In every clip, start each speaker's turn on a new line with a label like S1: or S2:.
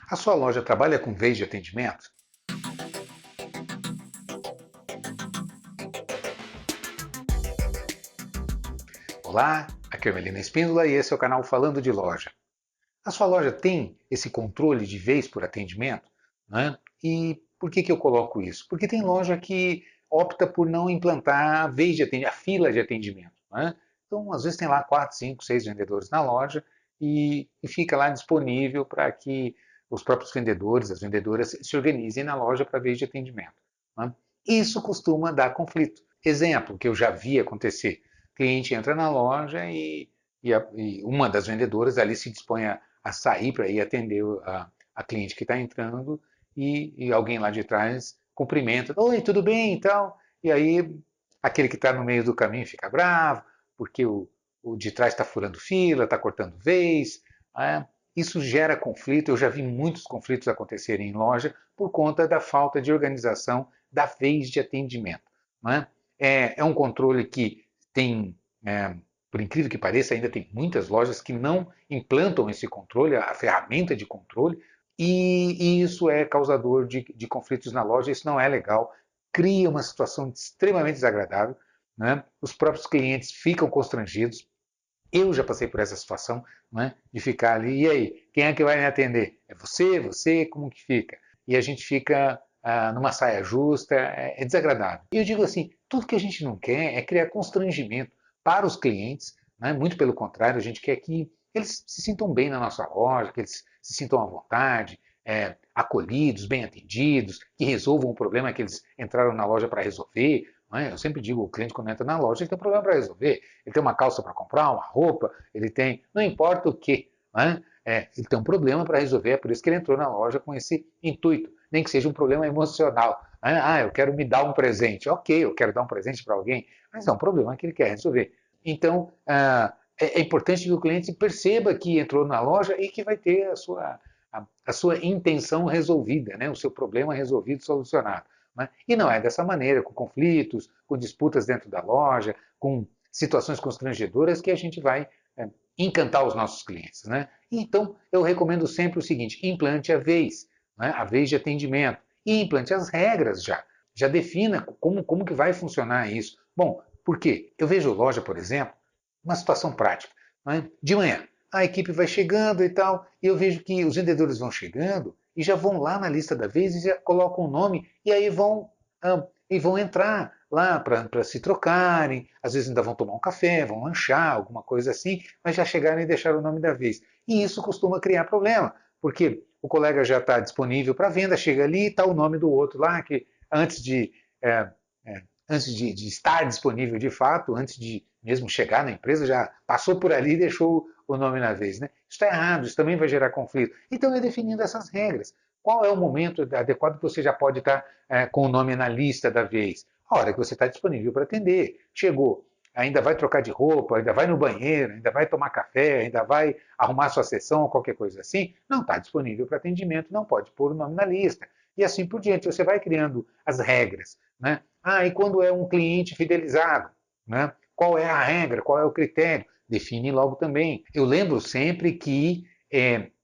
S1: A sua loja trabalha com vez de atendimento? Olá, aqui é o Melina Espíndola e esse é o canal Falando de Loja. A sua loja tem esse controle de vez por atendimento? Né? E por que eu coloco isso? Porque tem loja que opta por não implantar a vez de atendimento, a fila de atendimento. Né? Então, às vezes tem lá 4, 5, 6 vendedores na loja e fica lá disponível para que os próprios vendedores, as vendedoras, se organizem na loja para a vez de atendimento. Né? Isso costuma dar conflito. Exemplo que eu já vi acontecer. O cliente entra na loja e uma das vendedoras ali se dispõe a sair para ir atender a cliente que está entrando e alguém lá de trás cumprimenta, oi, tudo bem e tal. E aí aquele que está no meio do caminho fica bravo, porque o de trás está furando fila, está cortando vez. Né? Isso gera conflito, eu já vi muitos conflitos acontecerem em loja por conta da falta de organização da vez de atendimento. Né? É um controle que tem, por incrível que pareça, ainda tem muitas lojas que não implantam esse controle, a ferramenta de controle, e isso é causador de conflitos na loja, isso não é legal, cria uma situação extremamente desagradável, né? Os próprios clientes ficam constrangidos. Eu já passei por essa situação, né, de ficar ali, e aí, quem é que vai me atender? É você? Você? Como que fica? E a gente fica numa saia justa, é desagradável. E eu digo assim, tudo que a gente não quer é criar constrangimento para os clientes, né, muito pelo contrário, a gente quer que eles se sintam bem na nossa loja, que eles se sintam à vontade, acolhidos, bem atendidos, que resolvam o problema que eles entraram na loja para resolver. Eu sempre digo, o cliente quando entra na loja ele tem um problema para resolver. Ele tem uma calça para comprar, uma roupa, ele tem, não importa o que, ele tem um problema para resolver, é por isso que ele entrou na loja com esse intuito, nem que seja um problema emocional. Eu quero me dar um presente. Ok, eu quero dar um presente para alguém, mas é um problema que ele quer resolver. Então, é importante que o cliente perceba que entrou na loja e que vai ter a sua intenção resolvida, né? O seu problema resolvido, solucionado. Né? E não é dessa maneira, com conflitos, com disputas dentro da loja, com situações constrangedoras, que a gente vai encantar os nossos clientes. Né? Então, eu recomendo sempre o seguinte: implante a vez, né? A vez de atendimento, e implante as regras já. Já defina como que vai funcionar isso. Bom, por quê? Eu vejo loja, por exemplo, uma situação prática. Né? De manhã, a equipe vai chegando e tal, e eu vejo que os vendedores vão chegando e já vão lá na lista da vez e já colocam o nome e aí vão entrar lá para se trocarem, às vezes ainda vão tomar um café, vão lanchar, alguma coisa assim, mas já chegaram e deixaram o nome da vez. E isso costuma criar problema, porque o colega já está disponível para venda, chega ali e está o nome do outro lá, que antes de, é, antes de estar disponível de fato, antes de mesmo chegar na empresa, já passou por ali e deixou o nome na vez. Né? Isso está errado, isso também vai gerar conflito. Então é definindo essas regras. Qual é o momento adequado que você já pode estar com o nome na lista da vez? A hora que você está disponível para atender. Chegou, ainda vai trocar de roupa, ainda vai no banheiro, ainda vai tomar café, ainda vai arrumar sua sessão, qualquer coisa assim, não está disponível para atendimento, não pode pôr o nome na lista. E assim por diante, você vai criando as regras. Né? E quando é um cliente fidelizado? Né? Qual é a regra? Qual é o critério? Define logo também. Eu lembro sempre que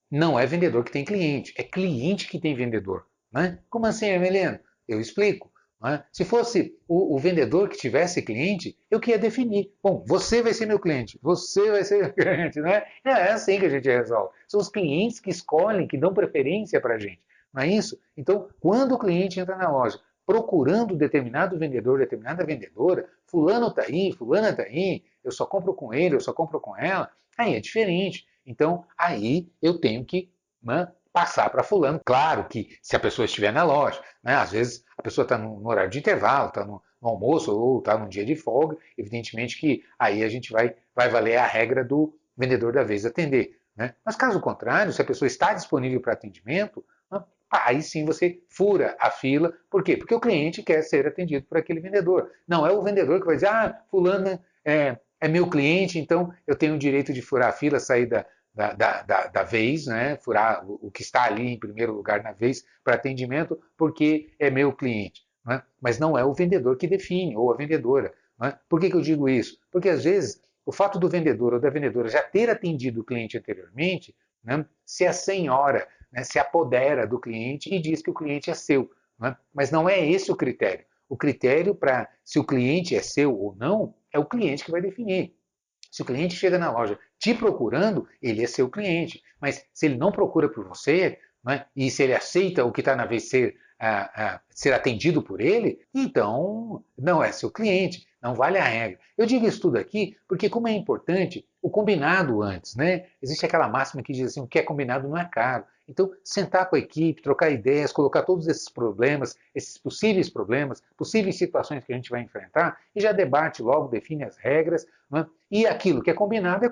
S1: não é vendedor que tem cliente, é cliente que tem vendedor. Né? Como assim, Emiliano? Eu explico. Né? Se fosse o vendedor que tivesse cliente, eu que ia definir. Bom, você vai ser meu cliente, você vai ser meu cliente. Né? É assim que a gente resolve. São os clientes que escolhem, que dão preferência para a gente. Não é isso? Então, quando o cliente entra na loja procurando determinado vendedor, determinada vendedora, fulano está aí, fulana está aí, eu só compro com ele, eu só compro com ela, aí é diferente. Então, aí eu tenho que passar para fulano. Claro que se a pessoa estiver na loja, né, às vezes a pessoa está no horário de intervalo, está no almoço ou está num dia de folga, evidentemente que aí a gente vai valer a regra do vendedor da vez atender. Né? Mas caso contrário, se a pessoa está disponível para atendimento, aí sim você fura a fila. Por quê? Porque o cliente quer ser atendido por aquele vendedor. Não é o vendedor que vai dizer, fulano é meu cliente, então eu tenho o direito de furar a fila, sair da vez, né? Furar o que está ali em primeiro lugar na vez para atendimento, porque é meu cliente. Né? Mas não é o vendedor que define, ou a vendedora. Né? Por que eu digo isso? Porque às vezes o fato do vendedor ou da vendedora já ter atendido o cliente anteriormente, né? Se a senhora né, se apodera do cliente e diz que o cliente é seu. Né? Mas não é esse o critério. O critério para se o cliente é seu ou não, é o cliente que vai definir. Se o cliente chega na loja te procurando, ele é seu cliente. Mas se ele não procura por você, né, e se ele aceita o que está na vez ser atendido por ele, então não é seu cliente, não vale a regra. Eu digo isso tudo aqui porque como é importante o combinado antes, né? Existe aquela máxima que diz assim, o que é combinado não é caro. Então, sentar com a equipe, trocar ideias, colocar todos esses problemas, esses possíveis situações que a gente vai enfrentar, e já debate logo, define as regras, né? E aquilo que é combinado.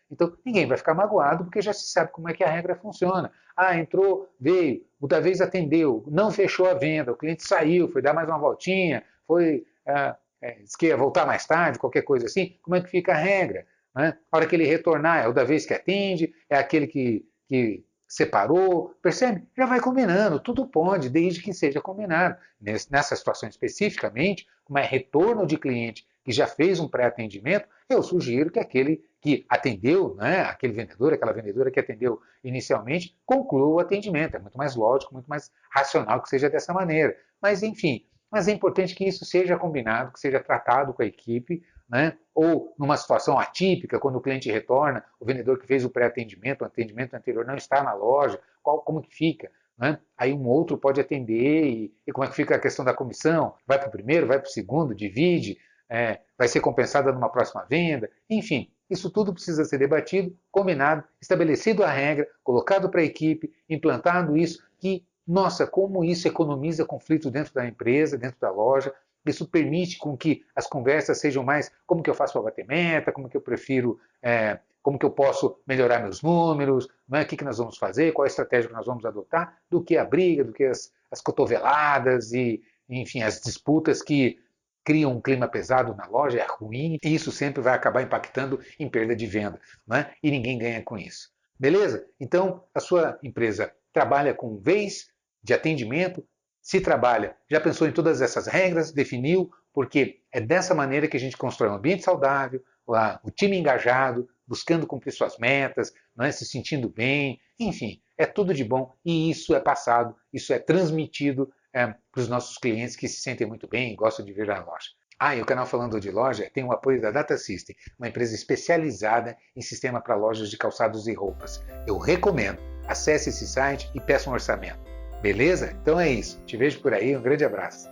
S1: Então, ninguém vai ficar magoado porque já se sabe como é que a regra funciona. Ah, entrou, veio, outra vez atendeu, não fechou a venda, o cliente saiu, foi dar mais uma voltinha, disse que ia voltar mais tarde, qualquer coisa assim, como é que fica a regra? Né? A hora que ele retornar, é o da vez que atende, é aquele que separou, percebe? Já vai combinando, tudo pode, desde que seja combinado. Nessa situação especificamente, como é retorno de cliente que já fez um pré-atendimento, eu sugiro que aquele que atendeu, né, aquele vendedor, aquela vendedora que atendeu inicialmente, conclua o atendimento. É muito mais lógico, muito mais racional que seja dessa maneira. Mas, enfim, mas é importante que isso seja combinado, que seja tratado com a equipe, né? Ou numa situação atípica, quando o cliente retorna, o vendedor que fez o pré-atendimento, o atendimento anterior não está na loja, como que fica? Né? Aí um outro pode atender e como é que fica a questão da comissão? Vai para o primeiro, vai para o segundo, divide, vai ser compensada numa próxima venda, enfim. Isso tudo precisa ser debatido, combinado, estabelecido a regra, colocado para a equipe, implantado isso, que, nossa, como isso economiza conflitos dentro da empresa, dentro da loja. Isso permite com que as conversas sejam mais como que eu faço para bater meta, como que eu prefiro, como que eu posso melhorar meus números, né, o que nós vamos fazer, qual a estratégia que nós vamos adotar, do que a briga, do que as cotoveladas e, enfim, as disputas que criam um clima pesado na loja, é ruim, e isso sempre vai acabar impactando em perda de venda, né? E ninguém ganha com isso. Beleza? Então, a sua empresa trabalha com vez de atendimento, se trabalha, já pensou em todas essas regras, definiu, porque é dessa maneira que a gente constrói um ambiente saudável, o time engajado, buscando cumprir suas metas, não é? Se sentindo bem, enfim, é tudo de bom e isso é passado, isso é transmitido para os nossos clientes que se sentem muito bem e gostam de vir à loja. Ah, e o canal Falando de Loja tem o apoio da Data System, uma empresa especializada em sistema para lojas de calçados e roupas. Eu recomendo. Acesse esse site e peça um orçamento. Beleza? Então é isso. Te vejo por aí. Um grande abraço.